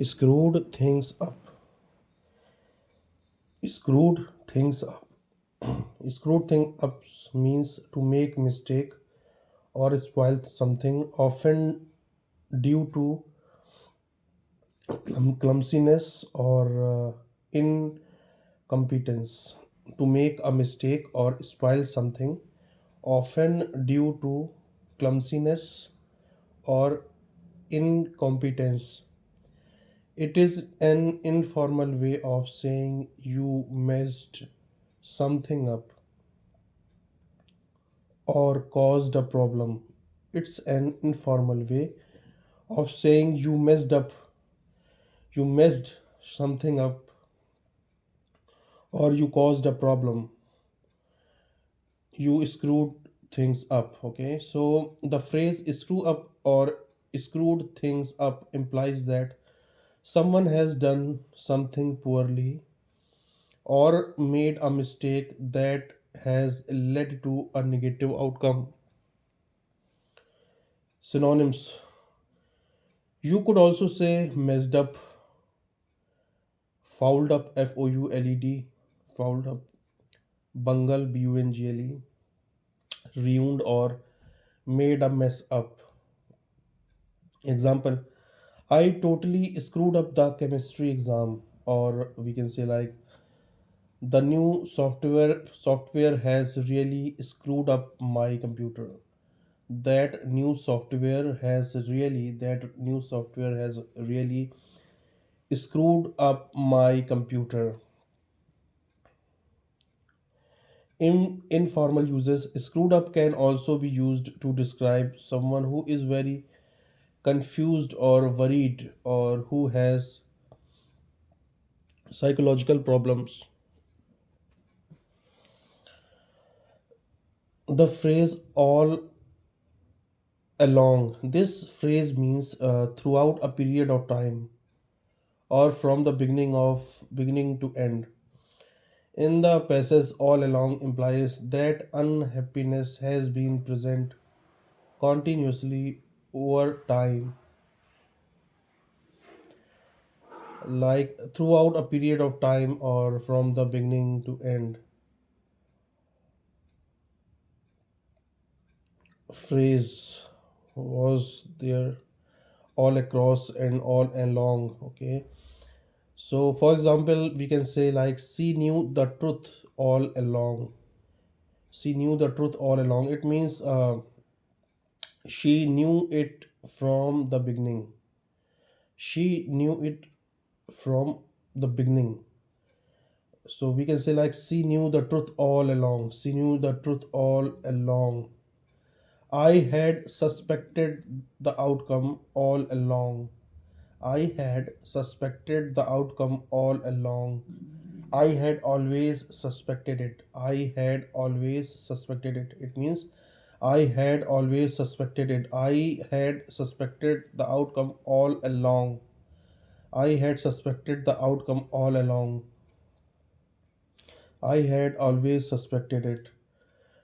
Screwed things up. Screwed things up. Screwed things up means to make mistake or spoil something, often due to clumsiness or incompetence. To make a mistake or spoil something, often due to clumsiness or incompetence. It is an informal way of saying you messed something up or caused a problem. It's an informal way of saying you messed something up, or you caused a problem, you screwed things up. Okay, so the phrase screw up or screwed things up implies that someone has done something poorly or made a mistake that has led to a negative outcome. Synonyms: you could also say messed up, fouled up, fouled, fouled up, bungle, bungle, ruined, or made a mess up. Example: I totally screwed up the chemistry exam. Or we can say like the new software has really screwed up my computer. That new software has really screwed up my computer. In informal uses, screwed up can also be used to describe someone who is very confused or worried or who has psychological problems. The phrase all along. This phrase means throughout a period of time or from the beginning to end. In the passage, all along implies that unhappiness has been present continuously over time, like throughout a period of time or from the beginning to end. Phrase was there all across and all along. Okay, so for example, we can say like she knew the truth all along. She knew the truth all along. It means she knew it from the beginning. She knew it from the beginning. So we can say like she knew the truth all along. She knew the truth all along. I had suspected the outcome all along. I had suspected the outcome all along. I had always suspected it. I had always suspected it. It means I had always suspected it. I had suspected the outcome all along. I had suspected the outcome all along. I had always suspected it.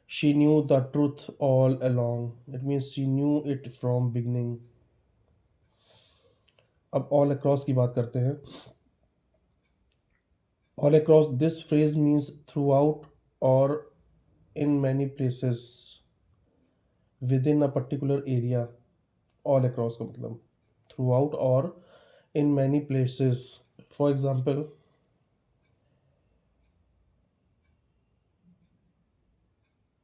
She knew the truth all along. It means she knew it from beginning. अब all across की बात करते हैं. All across, this phrase means throughout or in many places within a particular area. All across का मतलब throughout or in many places. For example,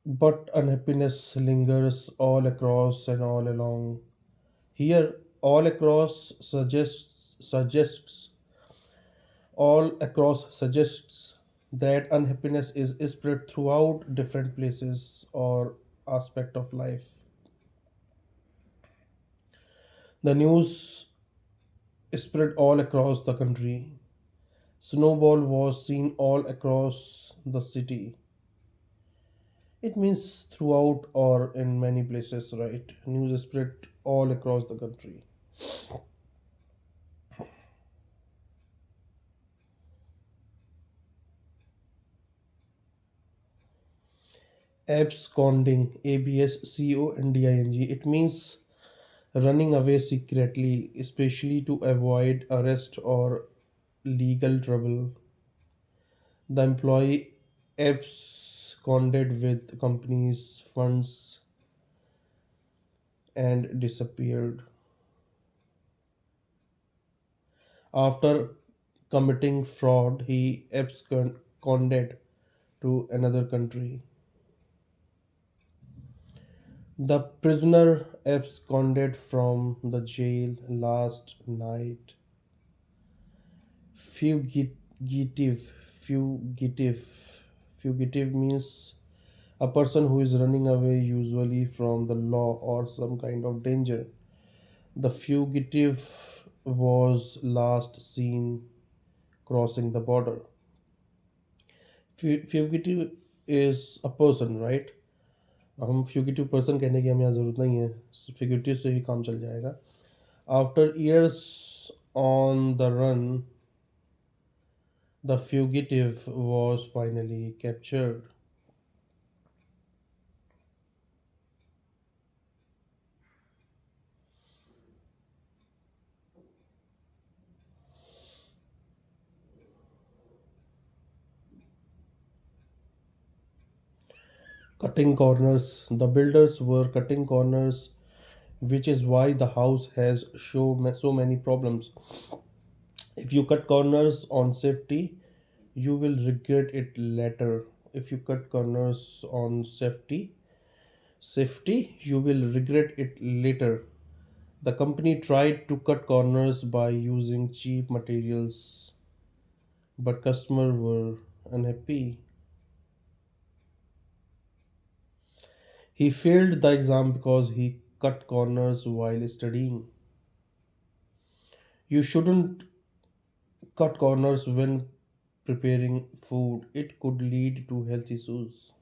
but unhappiness lingers all across and all along. Here, all across suggests that unhappiness is spread throughout different places or aspect of life. The news spread all across the country. Snowball was seen all across the city. It means throughout or in many places, right? News spread all across the country. Absconding, absconding. It means running away secretly, especially to avoid arrest or legal trouble. The employee absconded with company's funds and disappeared. After committing fraud, he absconded to another country. The prisoner absconded from the jail last night. Fugitive, fugitive means a person who is running away, usually from the law or some kind of danger. The fugitive was last seen crossing the border. Fugitive is a person, right? हम फ्यूगिटिव person कहने की हमें यहाँ ज़रूरत नहीं है, फ्यूगिटिव से ही काम चल जाएगा. After years on the run, the fugitive was finally captured. Cutting corners. The builders were cutting corners, which is why the house has so many problems. If you cut corners on safety, you will regret it later. If you cut corners on safety, you will regret it later. The company tried to cut corners by using cheap materials, but customers were unhappy. He failed the exam because he cut corners while studying. You shouldn't cut corners when preparing food. It could lead to health issues.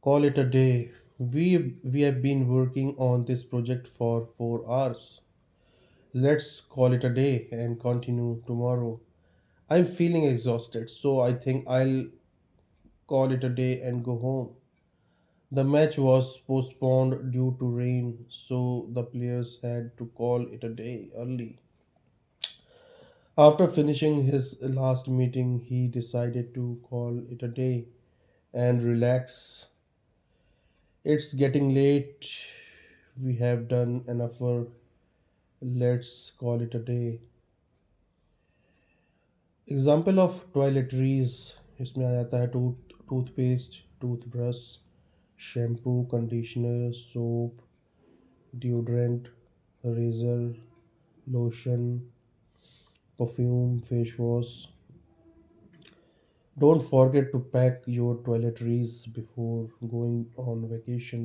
Call it a day. We have been working on this project for 4 hours. Let's call it a day and continue tomorrow. I'm feeling exhausted, so I think I'll call it a day and go home. The match was postponed due to rain, so the players had to call it a day early. After finishing his last meeting, he decided to call it a day and relax. It's getting late. We have done enough work. Let's call it a day. Example of toiletries इसमें आ जाता है toothpaste, toothbrush, shampoo, conditioner, soap, deodorant, razor, lotion, perfume, face wash. Don't forget to pack your toiletries before going on vacation.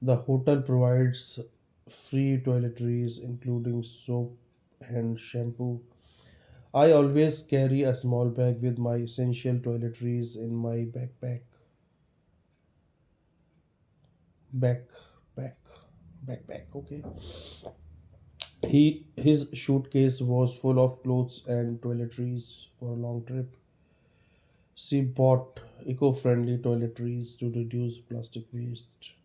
The hotel provides free toiletries, including soap and shampoo. I always carry a small bag with my essential toiletries in my backpack. Backpack. Backpack, okay. His suitcase was full of clothes and toiletries for a long trip. She bought eco-friendly toiletries to reduce plastic waste.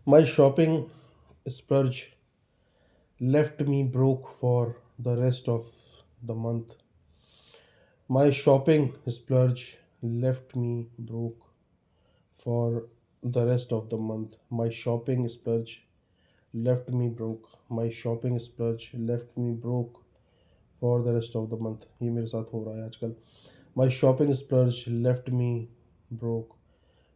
My shopping splurge left me broke for the rest of the month. My shopping splurge left me broke for the rest of the month. My shopping splurge left me broke. My shopping splurge left me broke for the rest of the month. ये मेरे साथ हो रहा है आजकल. My shopping splurge left me broke.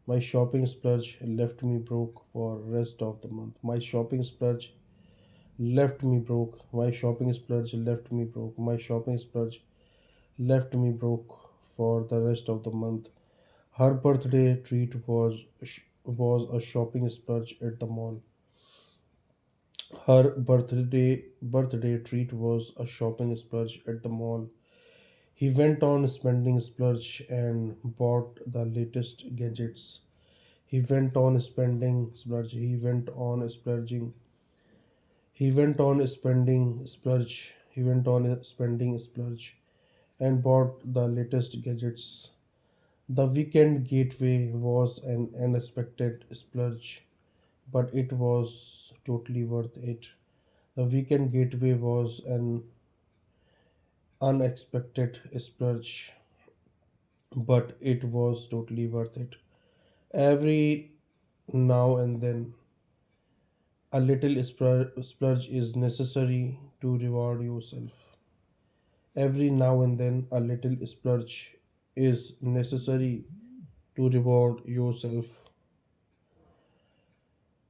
My shopping splurge left me broke for rest of the month. My shopping splurge left me broke. My shopping splurge left me broke. My shopping splurge left me broke for the rest of the month. Her birthday treat was a shopping splurge at the mall. Her birthday treat was a shopping splurge at the mall. He went on spending splurge and bought the latest gadgets. He went on spending, splurge. He went on splurging. He went on spending, splurge. He went on spending, splurge, and bought the latest gadgets. The weekend gateway was an unexpected splurge, but it was totally worth it. The weekend gateway was an unexpected splurge, but it was totally worth it. Every now and then, a little splurge is necessary to reward yourself. Every now and then, a little splurge is necessary to reward yourself.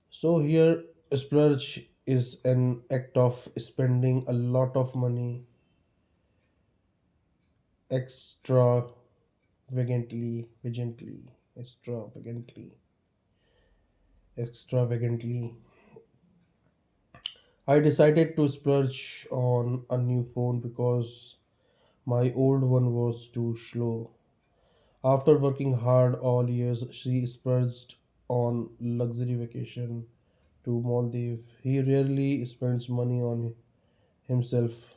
So, here, splurge is an act of spending a lot of money extravagantly, extravagantly. I decided to splurge on a new phone because my old one was too slow. After working hard all years, she splurged on luxury vacation to Maldives. He rarely spends money on himself,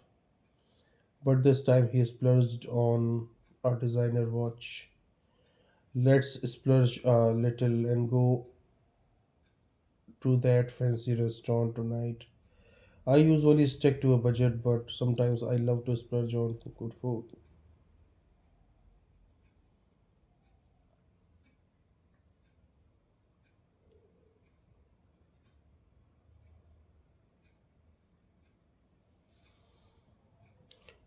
but this time he splurged on a designer watch. Let's splurge a little and go to that fancy restaurant tonight. I usually stick to a budget, but sometimes I love to splurge on good food.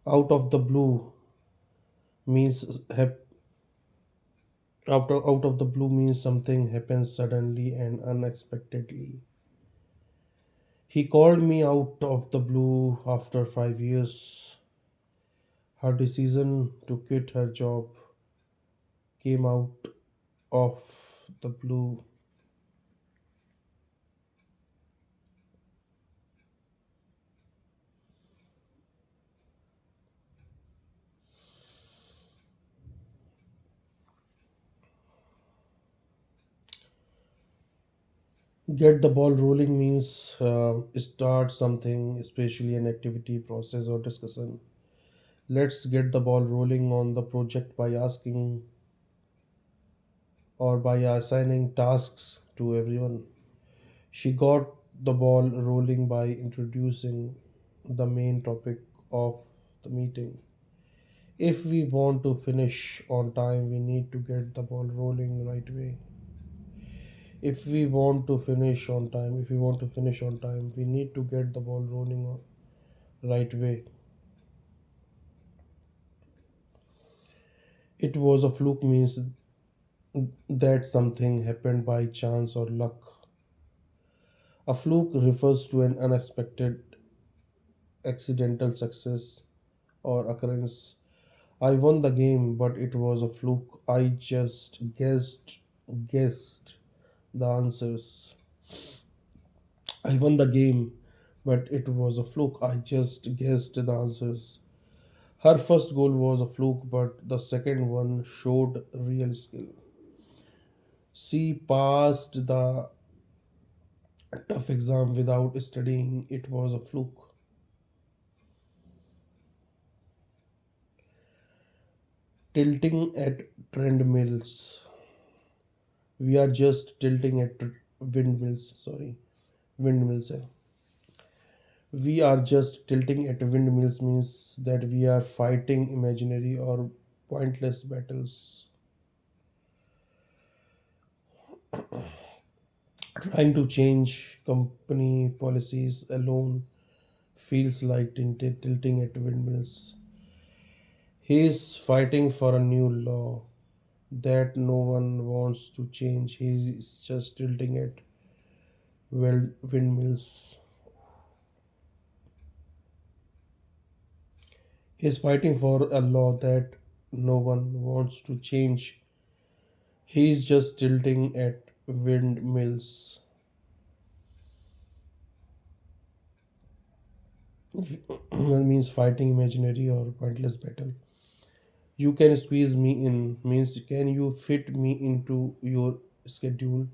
Out of the blue means out of the blue means something happens suddenly and unexpectedly. He called me out of the blue after 5 years. Her decision to quit her job came out of the blue. Get the ball rolling means start something, especially an activity, process, or discussion. Let's get the ball rolling on the project by asking or by assigning tasks to everyone. She got the ball rolling by introducing the main topic of the meeting. If we want to finish on time, we need to get the ball rolling right way. If we want to finish on time, we need to get the ball rolling on right way. It was a fluke means that something happened by chance or luck. A fluke refers to an unexpected accidental success or occurrence. I won the game, but it was a fluke. I just guessed the answers. I won the game, but it was a fluke. I just guessed the answers. Her first goal was a fluke, but the second one showed real skill. She passed the tough exam without studying. It was a fluke. Tilting at treadmills. We are just tilting at windmills. Sorry, windmills. We are just tilting at windmills means that we are fighting imaginary or pointless battles. Trying to change company policies alone feels like tilting at windmills. He is fighting for a new law that no one wants to change. He is just tilting at windmills. He is fighting for a law that no one wants to change. He is just tilting at windmills. That means fighting imaginary or pointless battle. You can squeeze me in means can you fit me into your schedule.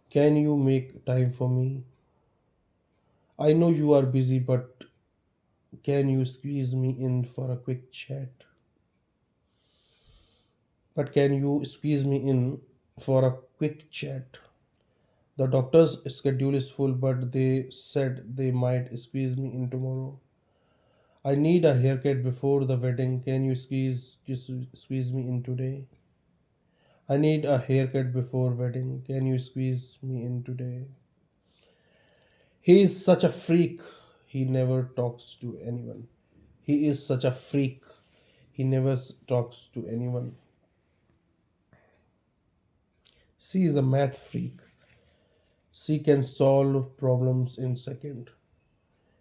Can you make time for me? I know you are busy, but can you squeeze me in for a quick chat? But can you squeeze me in for a quick chat? The doctor's schedule is full, but they said they might squeeze me in tomorrow. I need a haircut before the wedding. Can you squeeze me in today? I need a haircut before wedding. Can you squeeze me in today? He is such a freak. He never talks to anyone. He is such a freak. He never talks to anyone. She is a math freak. She can solve problems in second.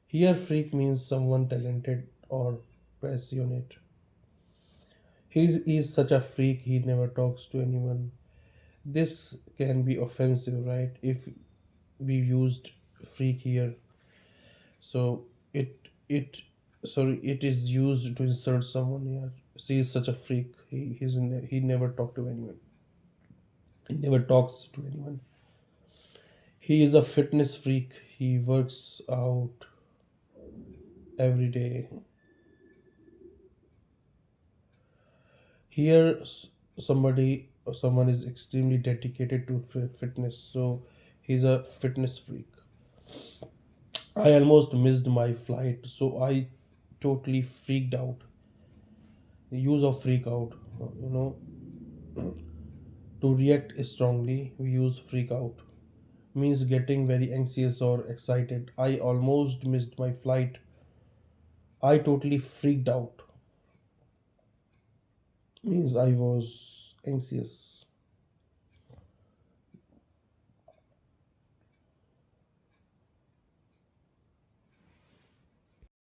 Here freak means someone talented or passionate. He is such a freak. He never talks to anyone. This can be offensive, right? If we used freak here, so it is used to insult someone here. She is such a freak. He never talk to anyone. He never talks to anyone. He is a fitness freak. He works out every day. Here someone is extremely dedicated to fitness, so he's a fitness freak. I almost missed my flight, so I totally freaked out. The use of freak out, you know, to react strongly, we use freak out. Means getting very anxious or excited. I almost missed my flight. I totally freaked out. Means I was anxious.